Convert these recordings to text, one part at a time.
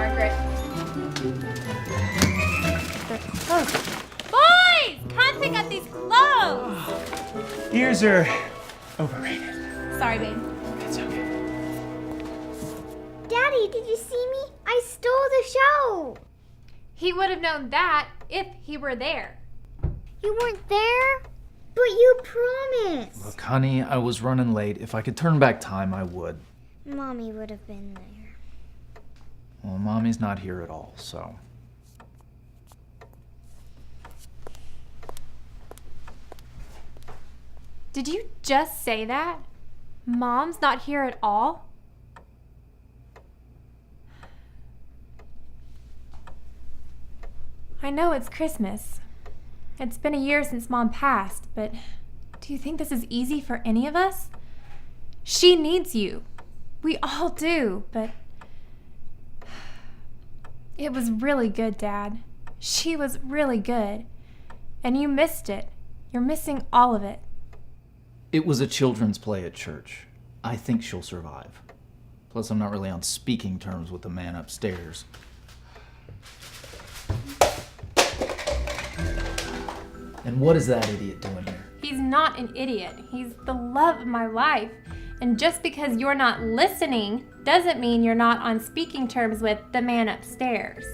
Margaret. They're closed. Boys! Come pick up these clothes! Ears are overrated. Sorry, babe. It's okay. Daddy, did you see me? I stole the show. He would have known that if he were there. You weren't there? But you promised. Look, honey, I was running late. If I could turn back time, I would. Mommy would have been there. Well, Mommy's not here at all, so... Did you just say that? Mom's not here at all? I know it's Christmas. It's been a year since Mom passed, but do you think this is easy for any of us? She needs you. We all do, but it was really good, Dad. She was really good. And you missed it. You're missing all of it. It was a children's play at church. I think she'll survive. Plus, I'm not really on speaking terms with the man upstairs. And what is that idiot doing here? He's not an idiot. He's the love of my life. And just because you're not listening doesn't mean you're not on speaking terms with the man upstairs.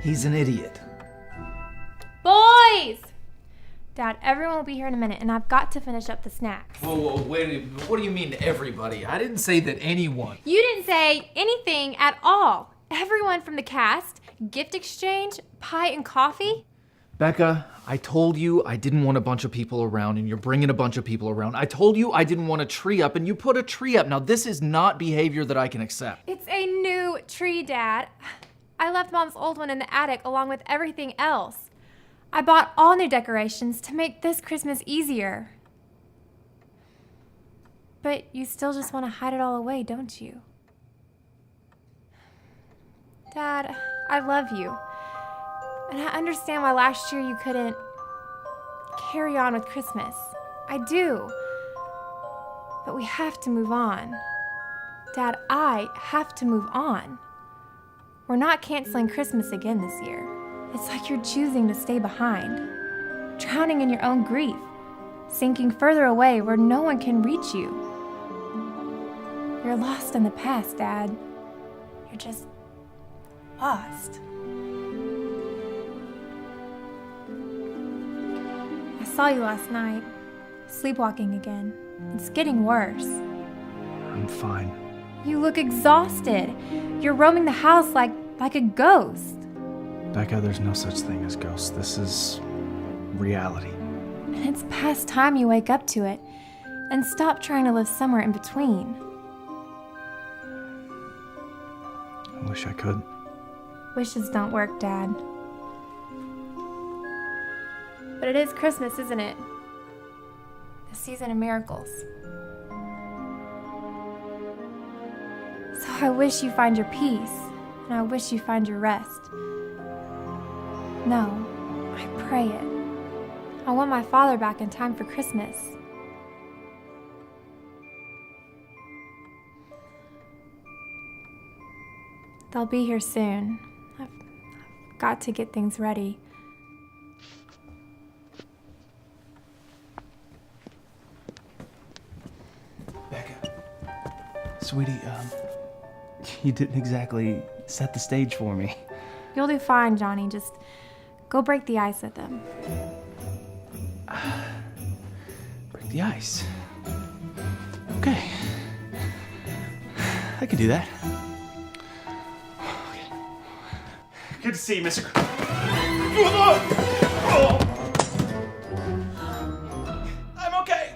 He's an idiot. Boys! Dad, everyone will be here in a minute, and I've got to finish up the snacks. Whoa, wait, what do you mean everybody? I didn't say that anyone. You didn't say anything at all. Everyone from the cast, gift exchange, pie and coffee. Becca, I told you I didn't want a bunch of people around, and you're bringing a bunch of people around. I told you I didn't want a tree up, and you put a tree up. Now, this is not behavior that I can accept. It's a new tree, Dad. I left Mom's old one in the attic along with everything else. I bought all new decorations to make this Christmas easier. But you still just want to hide it all away, don't you? Dad, I love you. And I understand why last year you couldn't carry on with Christmas. I do. But we have to move on. Dad, I have to move on. We're not canceling Christmas again this year. It's like you're choosing to stay behind, drowning in your own grief, sinking further away where no one can reach you. You're lost in the past, Dad. You're just lost. I saw you last night, sleepwalking again. It's getting worse. I'm fine. You look exhausted. You're roaming the house like a ghost. Becca, there's no such thing as ghosts. This is reality. And it's past time you wake up to it and stop trying to live somewhere in between. I wish I could. Wishes don't work, Dad. But it is Christmas, isn't it? The season of miracles. So I wish you find your peace, and I wish you find your rest. No, I pray it. I want my father back in time for Christmas. They'll be here soon. I've got to get things ready. Becca. Sweetie, you didn't exactly set the stage for me. You'll do fine, Johnny. Just go break the ice with them. Break the ice. Okay. I can do that. Okay. Good to see you, Mr. I'm okay.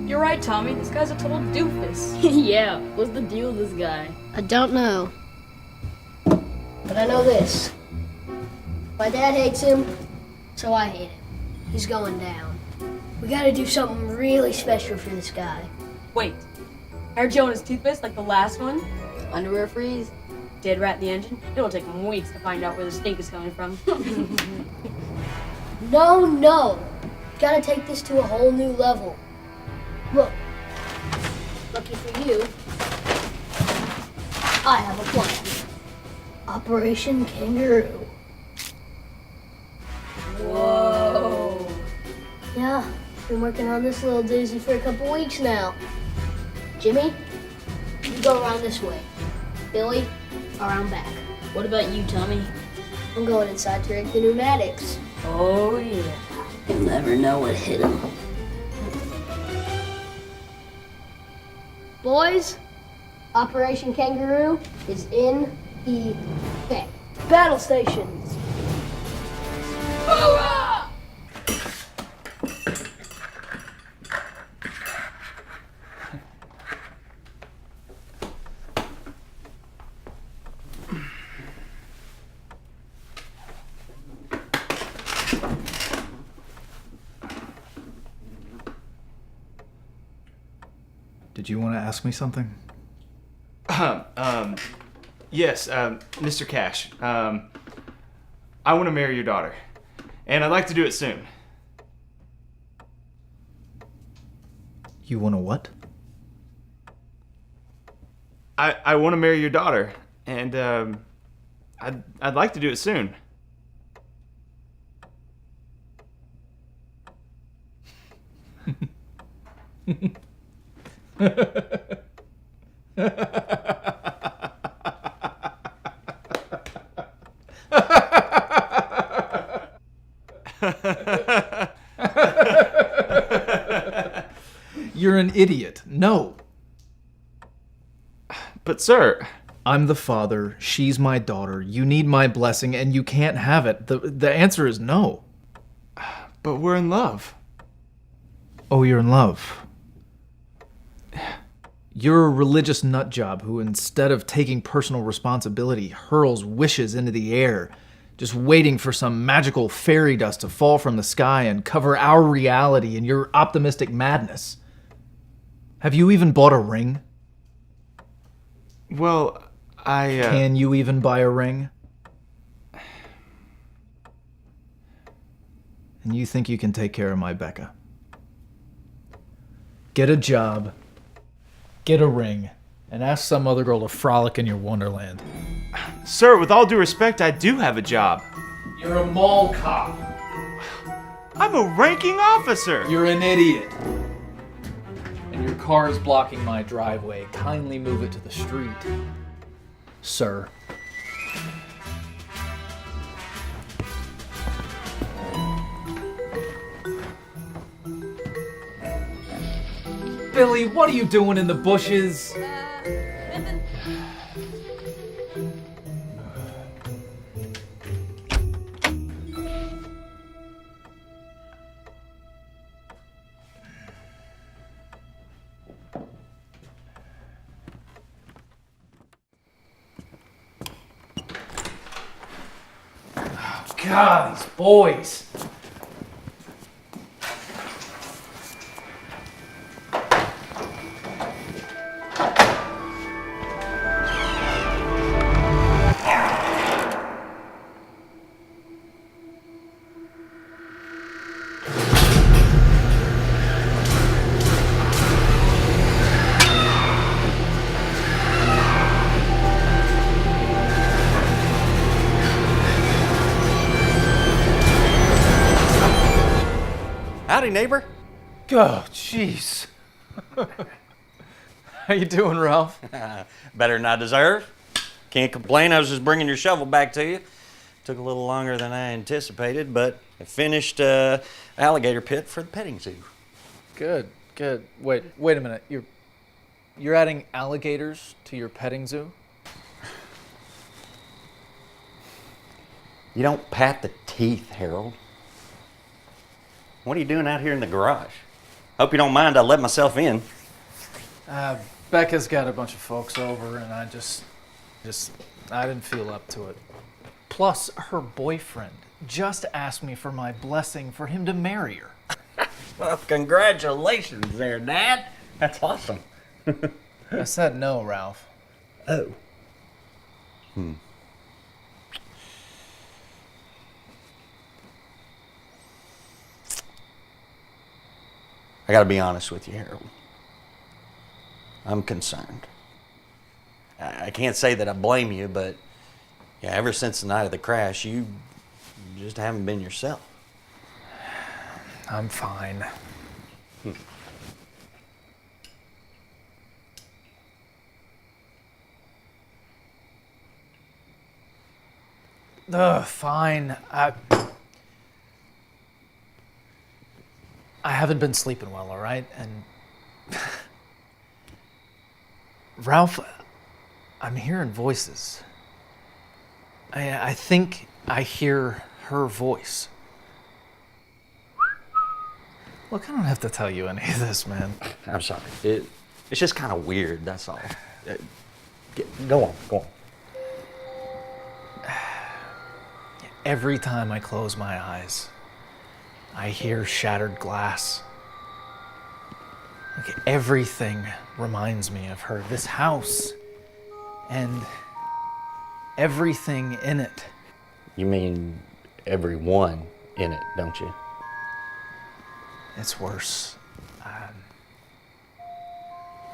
You're right, Tommy. This guy's a total doofus. Yeah, what's the deal with this guy? I don't know. But I know this. My dad hates him, so I hate him. He's going down. We gotta do something really special for this guy. Wait. Hair Joe and his toothpaste like the last one? Underwear freeze. Dead rat the engine? It'll take him weeks to find out where the stink is coming from. No. Gotta take this to a whole new level. Look. Lucky for you, I have a plan. Operation Kangaroo. Whoa. Yeah, been working on this little doozy for a couple weeks now. Jimmy, you go around this way. Billy, around back. What about you, Tommy? I'm going inside to rig the pneumatics. Oh, yeah. You'll never know what hit him. Boys, Operation Kangaroo is in effect. Battle stations. Did you want to ask me something? Yes, Mr. Cash. I want to marry your daughter, and I'd like to do it soon. You want to what? I want to marry your daughter, and I'd like to do it soon. You're an idiot. No. But sir, I'm the father, she's my daughter, you need my blessing, and you can't have it. The answer is no. but we're in love. Oh, you're in love. You're a religious nutjob who, instead of taking personal responsibility, hurls wishes into the air, just waiting for some magical fairy dust to fall from the sky and cover our reality in your optimistic madness. Have you even bought a ring? Well, Can you even buy a ring? And you think you can take care of my Becca? Get a job, get a ring, and ask some other girl to frolic in your wonderland. Sir, with all due respect, I do have a job. You're a mall cop. I'm a ranking officer. You're an idiot. And your car is blocking my driveway. Kindly move it to the street, sir. Billy, what are you doing in the bushes? Nothing. God, these boys. Howdy, neighbor. Oh, jeez. How you doing, Ralph? Better than I deserve. Can't complain. I was just bringing your shovel back to you. Took a little longer than I anticipated, but I finished alligator pit for the petting zoo. Good, good. Wait a minute. You're adding alligators to your petting zoo? You don't pat the teeth, Harold. What are you doing out here in the garage? Hope you don't mind I let myself in. Becca's got a bunch of folks over, and I didn't feel up to it. Plus, her boyfriend just asked me for my blessing for him to marry her. Well, congratulations there, Dad. That's awesome. I said no, Ralph. Oh. I gotta be honest with you, Harold. I'm concerned. I can't say that I blame you, but yeah, ever since the night of the crash, you just haven't been yourself. I'm fine. Fine. I haven't been sleeping well, all right? And Ralph, I'm hearing voices. I think I hear her voice. Look, I don't have to tell you any of this, man. I'm sorry. It's just kind of weird, that's all. Go on. Every time I close my eyes, I hear shattered glass. Like everything reminds me of her. This house and everything in it. You mean everyone in it, don't you? It's worse.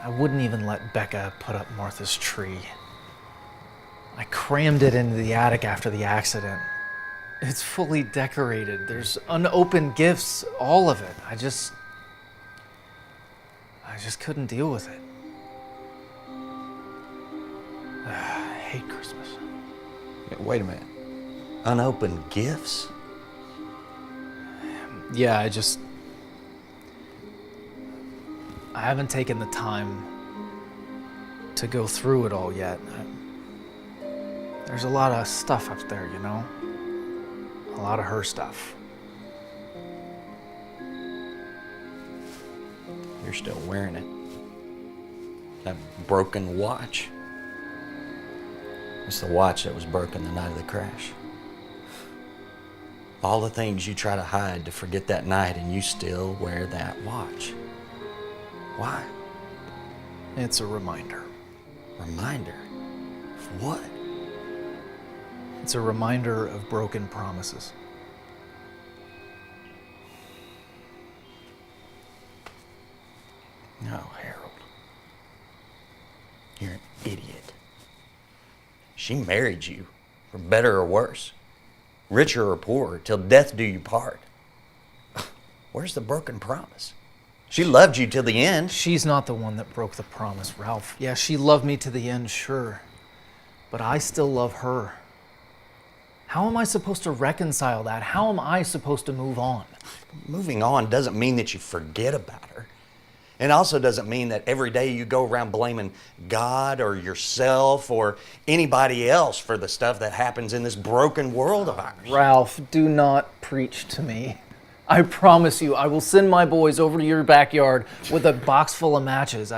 I wouldn't even let Becca put up Martha's tree. I crammed it into the attic after the accident. It's fully decorated. There's unopened gifts, all of it. I just couldn't deal with it. I hate Christmas. Wait a minute. Unopened gifts? Yeah, I haven't taken the time to go through it all yet. There's a lot of stuff up there, you know? A lot of her stuff. You're still wearing it. That broken watch. It's the watch that was broken the night of the crash. All the things you try to hide to forget that night, and you still wear that watch. Why? It's a reminder. Reminder? Of what? It's a reminder of broken promises. No, Harold. You're an idiot. She married you, for better or worse. Richer or poorer, till death do you part. Where's the broken promise? She loved you till the end. She's not the one that broke the promise, Ralph. Yeah, she loved me to the end, sure. But I still love her. How am I supposed to reconcile that? How am I supposed to move on? Moving on doesn't mean that you forget about her. It also doesn't mean that every day you go around blaming God or yourself or anybody else for the stuff that happens in this broken world of ours. Ralph, do not preach to me. I promise you, I will send my boys over to your backyard with a box full of matches.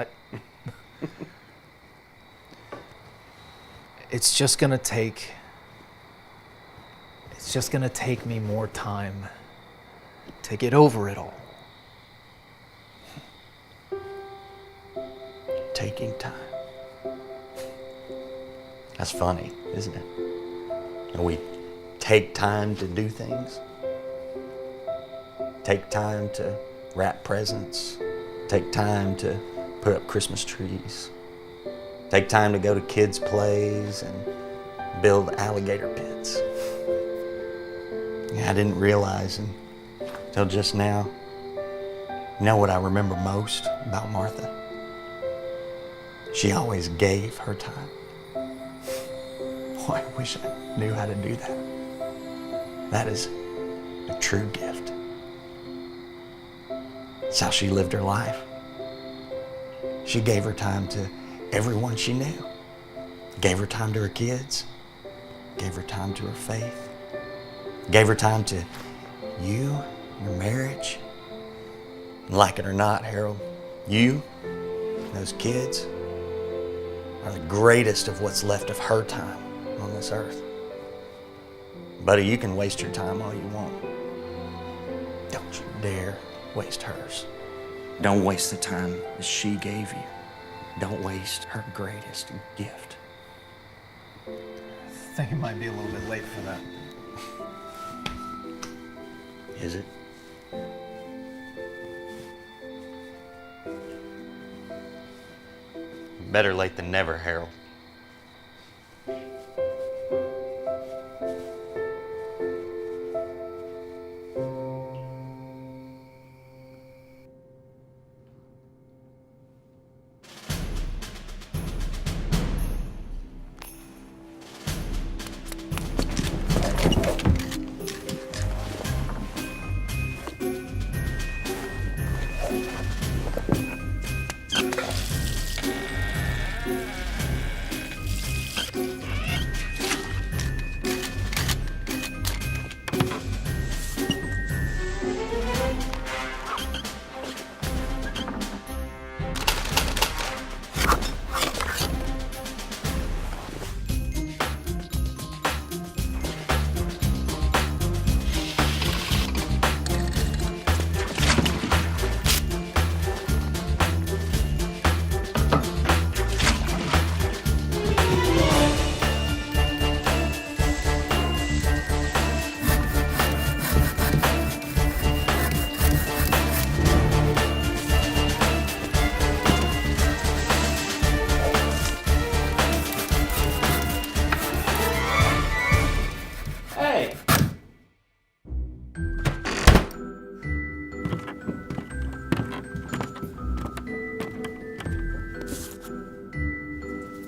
It's just gonna take me more time to get over it all. Taking time. That's funny, isn't it? And we take time to do things. Take time to wrap presents. Take time to put up Christmas trees. Take time to go to kids' plays and build alligator pits. Yeah, I didn't realize until just now. You know what I remember most about Martha? She always gave her time. Oh, I wish I knew how to do that. That is a true gift. It's how she lived her life. She gave her time to everyone she knew. Gave her time to her kids. Gave her time to her faith. Gave her time to you, your marriage. And like it or not, Harold, you and those kids are the greatest of what's left of her time on this earth. Buddy, you can waste your time all you want. Don't you dare waste hers. Don't waste the time that she gave you. Don't waste her greatest gift. I think it might be a little bit late for that. Is it? Better late than never, Harold.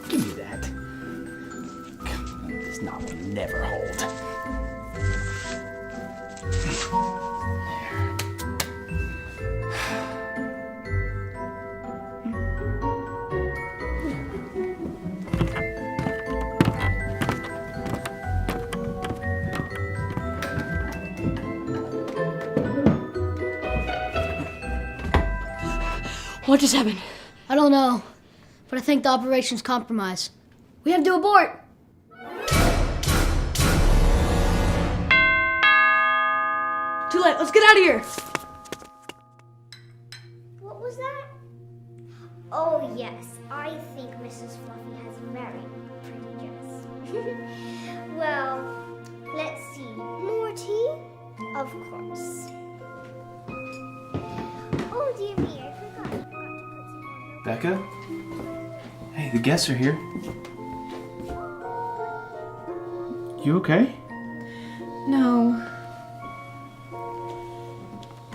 Give me that. This knot will never hold. What just happened? I don't know, but I think the operation's compromised. We have to abort. Too late. Let's get out of here. What was that? Oh, yes. I think Mrs. Fluffy has a very pretty dress. Well, let's see. More tea? Of course. Oh, dear me, I forgot to put some on. Becca? Hey, the guests are here. You okay? No.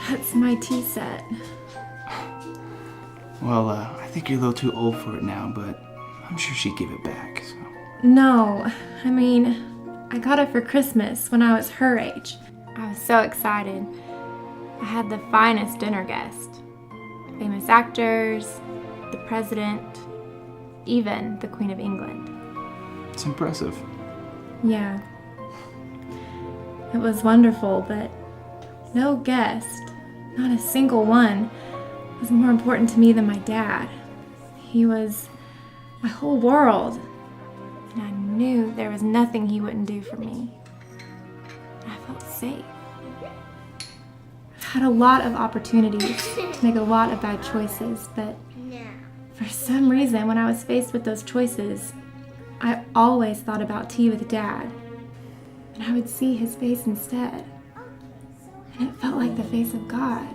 That's my tea set. Well, I think you're a little too old for it now, but I'm sure she'd give it back, so. No, I mean, I got it for Christmas when I was her age. I was so excited. I had the finest dinner guest. Famous actors, the president, even the Queen of England. It's impressive. Yeah. It was wonderful, but no guest, not a single one, was more important to me than my dad. He was my whole world, and I knew there was nothing he wouldn't do for me. I felt safe. I've had a lot of opportunities to make a lot of bad choices, but for some reason, when I was faced with those choices, I always thought about tea with Dad, and I would see his face instead, and it felt like the face of God.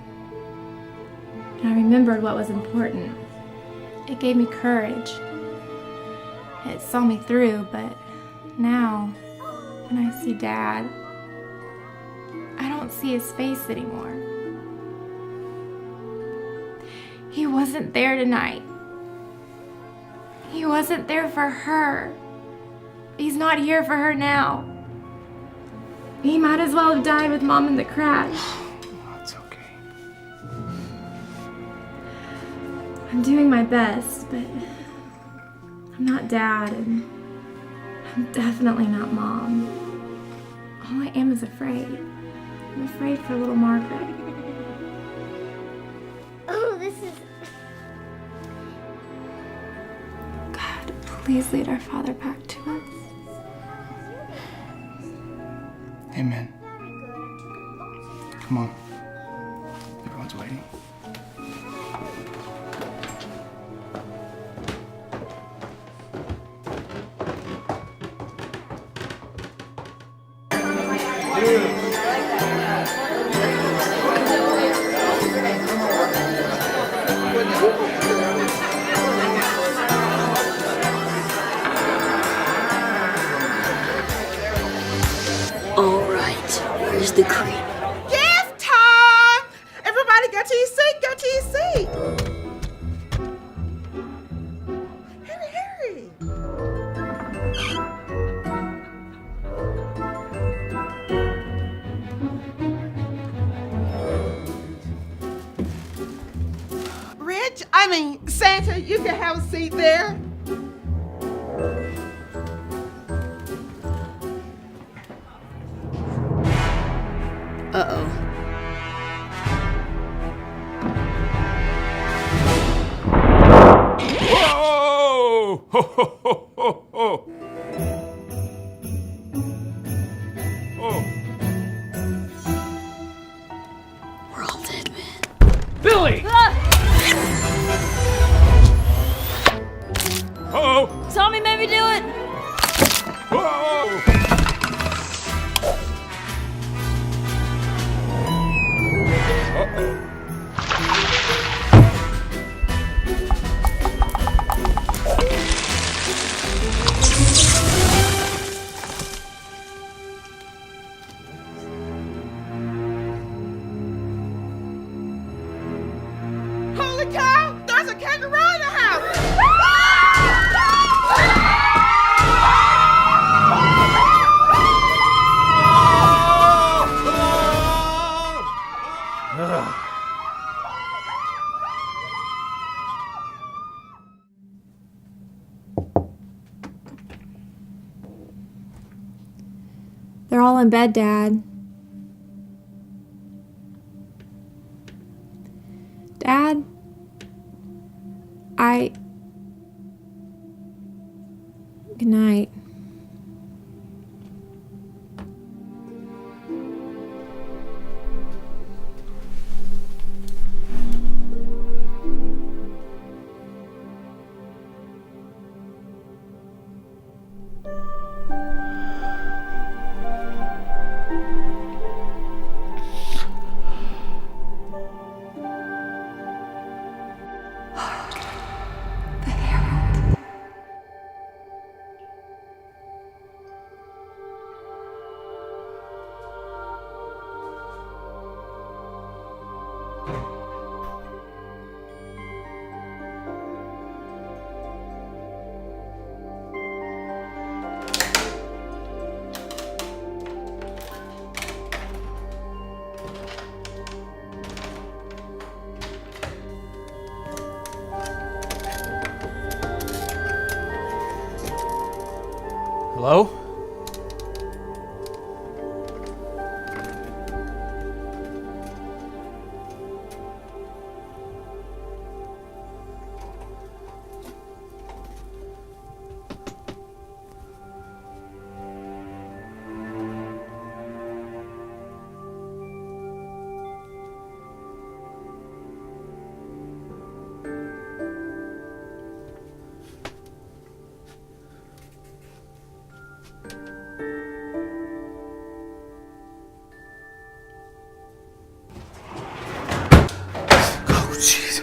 And I remembered what was important. It gave me courage. It saw me through, but now, when I see Dad, I don't see his face anymore. He wasn't there tonight. He wasn't there for her. He's not here for her now. He might as well have died with Mom in the crash. That's okay. I'm doing my best, but I'm not Dad, and I'm definitely not Mom. All I am is afraid. I'm afraid for little Margaret. Oh, this is... God, please lead our father back to us. Amen. Come on. Everyone's waiting. All right, where's the cream? Gift time! Everybody go to your seat, go to your seat. Hurry, hurry. Santa, you can have a seat there. Uh-oh. Whoa! Ho, ho, ho, ho, ho. Oh. We're all dead, man. Billy! Oh! Tommy made me do it! Whoa! Holy cow! There's a kangaroo in the house! They're all in bed, Dad. Dad? Good night. The Harold. Hello? Oh, jeez.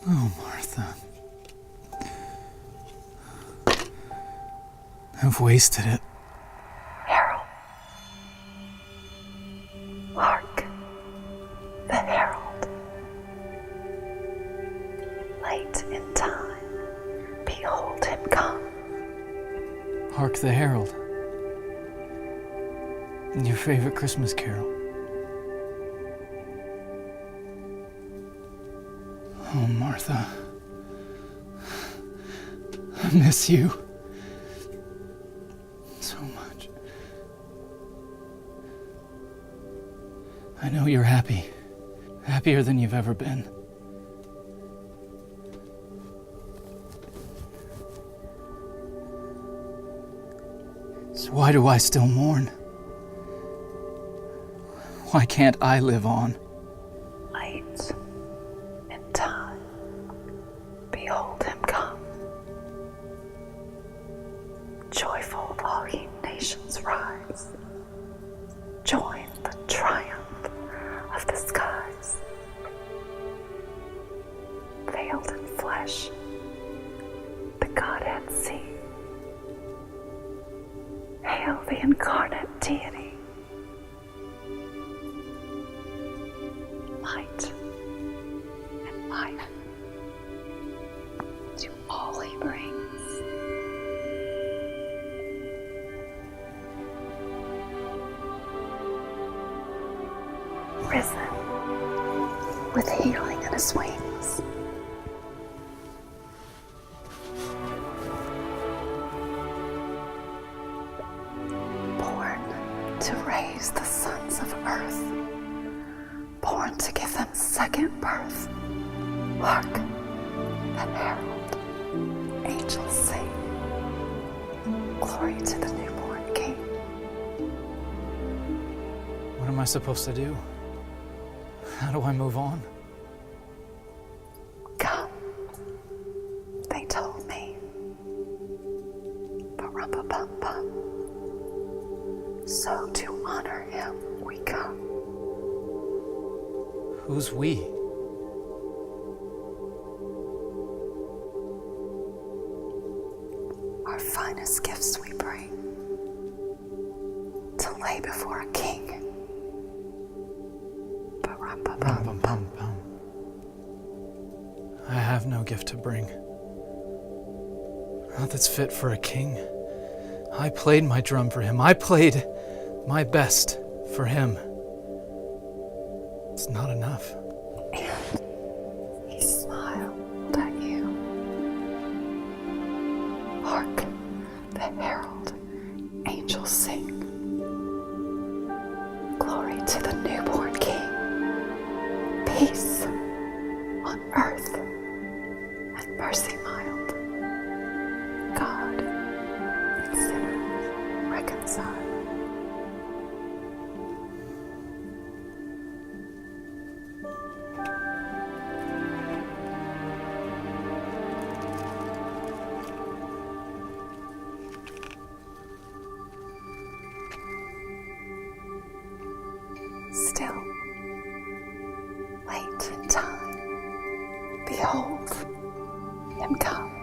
Oh, Martha. I've wasted it. Harold. Hark the Harold. Hark the Harold. Your favorite Christmas carol. Oh, Martha. I miss you so much. I know you're happy. Happier than you've ever been. So why do I still mourn? Why can't I live on? Late in time, behold him come. Joyful all ye nations rise. Join the triumph of the skies. Veiled in flesh, the Godhead see. Hail the incarnate deity. Light and life to all he brings. Risen with healing in his wings. Born to raise the sons of earth. Born to give them second birth. Hark the Harold. Angels sing. Glory to the newborn King. What am I supposed to do? How do I move on? Come, they told me. Ba-rum-ba-bum-bum. So to honor him we come. Who's we? Our finest gifts we bring to lay before a king. Bum-bum-bum. I have no gift to bring. Not that's fit for a king. I played my drum for him. I played my best for him. It's not enough. And he smiled at you. Hark the Herald. Angels sing. Glory to the newborn King. Peace on earth and mercy mild. God and sinners reconciled. Still, late in time, behold him come.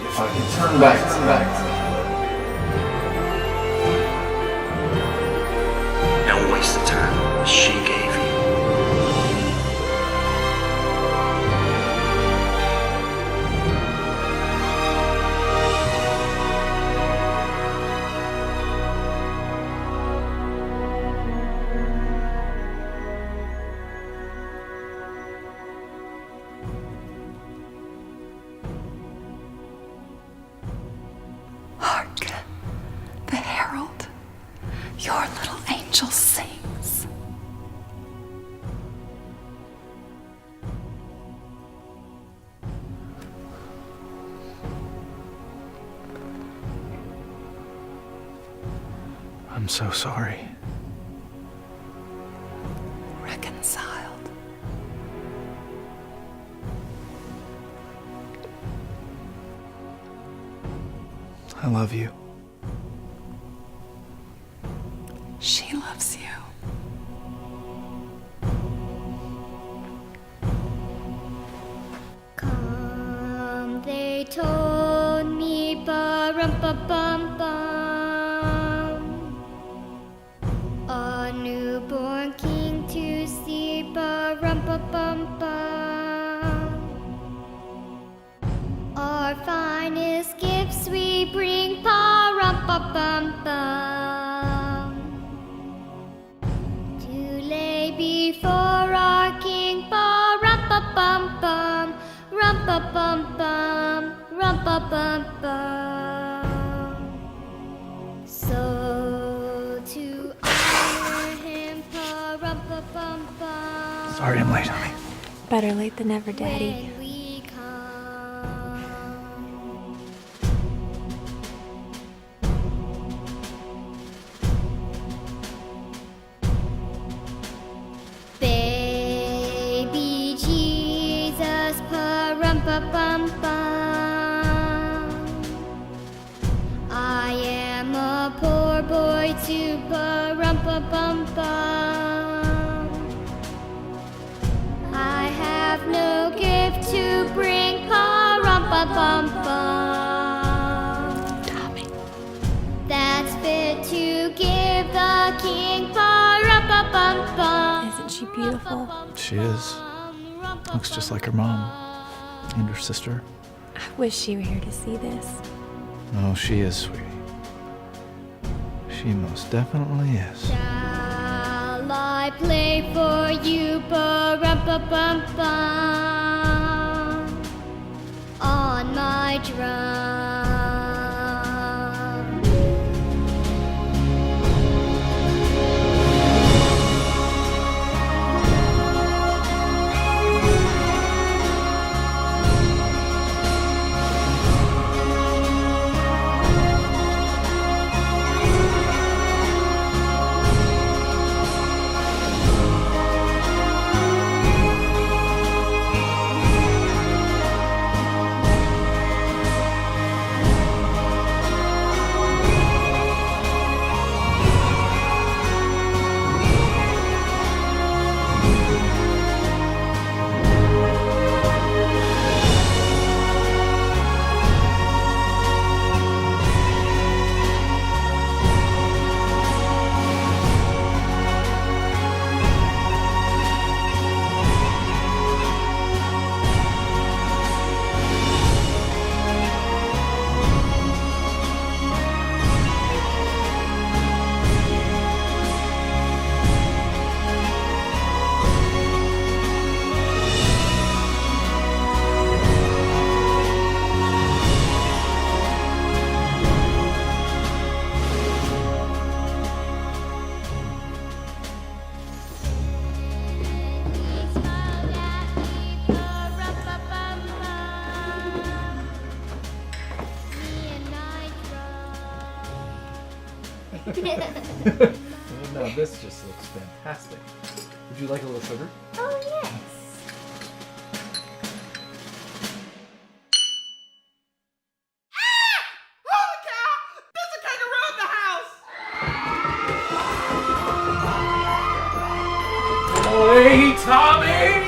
If I can turn back. Don't waste the time she gave you. Hark the Herald. Your little angel sings. I'm so sorry. Reconciled. I love you. Come, they told me, ba-rum-pa-bum-bum. A newborn king to see, ba-rum-pa-bum-bum. Our finest gifts we bring, ba-rum-pa-bum-bum. To lay before our king, ba-rum-pa-bum-bum. Rum-pa-bum-bum, rum-pa-bum-bum. So to honor him, pa-rum-pa-bum-bum. Sorry I'm late, honey. Better late than never, Daddy. When we come. Baby Jesus, pa-rum-pa-bum-bum. I am a poor boy too, pa-rum-pa-bum-bum. I have no gift to bring, pa-rum-pa-bum-bum. Tommy. That's fit to give the king, pa-rum-pa-bum-bum. Isn't she beautiful? She is. Looks just like her mom. And her sister. I wish she were here to see this. Oh, she is, sweetie. She most definitely is. Shall I play for you, pa-rum-pa-bum-bum, on my drum? Now this just looks fantastic. Would you like a little sugar? Oh, yes. Holy cow! There's a kangaroo in the house! Hey, Tommy!